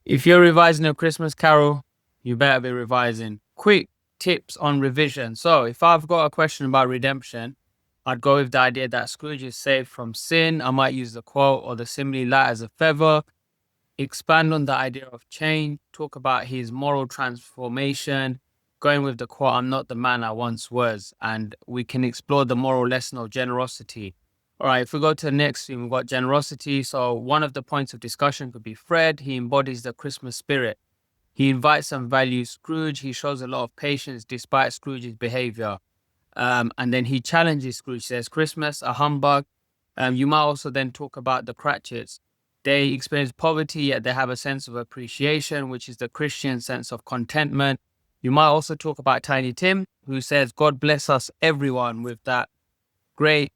If you're revising a Christmas Carol, you better be revising. Quick tips on revision. So, if I've got a question about redemption, I'd go with the idea that Scrooge is saved from sin. I might use the quote or the simile light as a feather. Expand on the idea of change. Talk about his moral transformation. Going with the quote, I'm not the man I once was. And we can explore the moral lesson of generosity. All right, if we go to the next theme, we've got generosity. So one of the points of discussion could be Fred. He embodies the Christmas spirit. He invites and values Scrooge. He shows a lot of patience despite Scrooge's behavior. And then he challenges Scrooge, says, Christmas, a humbug. You might also then talk about the Cratchits. They experience poverty, yet they have a sense of appreciation, which is the Christian sense of contentment. You might also talk about Tiny Tim, who says, God bless us, everyone, with that great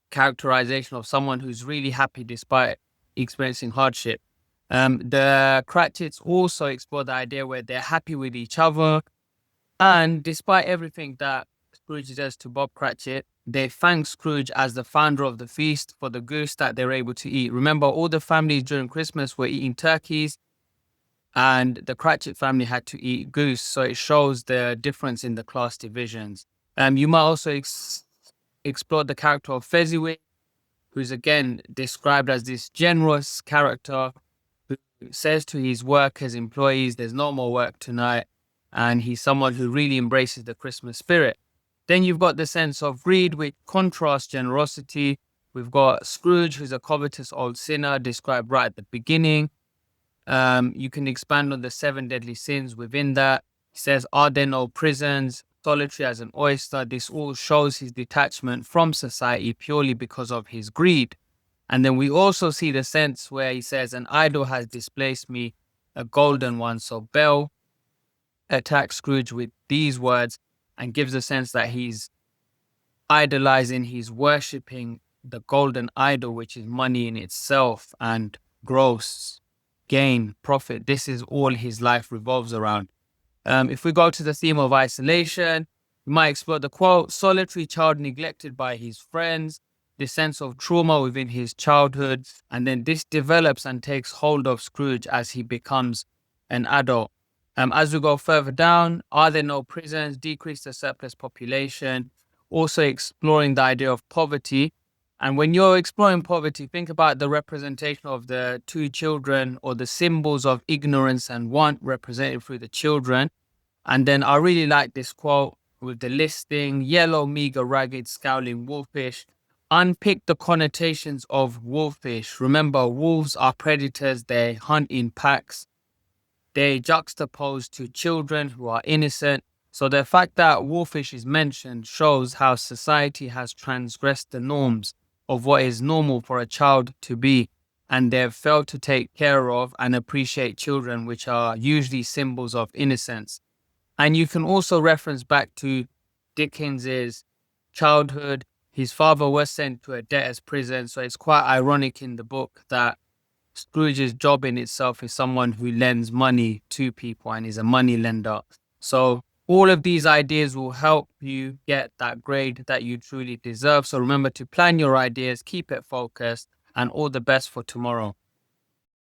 characterization of someone who's really happy despite experiencing hardship. The Cratchits also explore the idea where they're happy with each other. And despite everything that Scrooge does to Bob Cratchit, they thank Scrooge as the founder of the feast for the goose that they're able to eat. Remember, all the families during Christmas were eating turkeys, and the Cratchit family had to eat goose. So it shows the difference in the class divisions. You might also explore the character of Fezziwig, who's again described as this generous character who says to his workers, employees, there's no more work tonight. And he's someone who really embraces the Christmas spirit. Then you've got the sense of greed, which contrasts generosity. We've got Scrooge, who's a covetous old sinner, described right at the beginning. You can expand on the 7 deadly sins within that. He says, are there no prisons? Solitary as an oyster. This all shows his detachment from society purely because of his greed. And then we also see the sense where he says, an idol has displaced me, a golden one. So Bell attacks Scrooge with these words and gives a sense that he's idolizing, he's worshipping the golden idol, which is money in itself and gross gain, profit. This is all his life revolves around. If we go to the theme of isolation, we might explore the quote, solitary child neglected by his friends, the sense of trauma within his childhood, and then this develops and takes hold of Scrooge as he becomes an adult. As we go further down, are there no prisons? Decrease the surplus population. Also exploring the idea of poverty. And when you're exploring poverty, think about the representation of the two children or the symbols of ignorance and want represented through the children. And then I really like this quote with the listing, yellow, meager, ragged, scowling, wolfish. Unpick the connotations of wolfish. Remember, wolves are predators. They hunt in packs. They juxtapose to children who are innocent. So the fact that wolfish is mentioned shows how society has transgressed the norms of what is normal for a child to be. And they've failed to take care of and appreciate children, which are usually symbols of innocence. And you can also reference back to Dickens's childhood. His father was sent to a debtor's prison. So it's quite ironic in the book that Scrooge's job in itself is someone who lends money to people and is a money lender. So all of these ideas will help you get that grade that you truly deserve. So remember to plan your ideas, keep it focused, and all the best for tomorrow.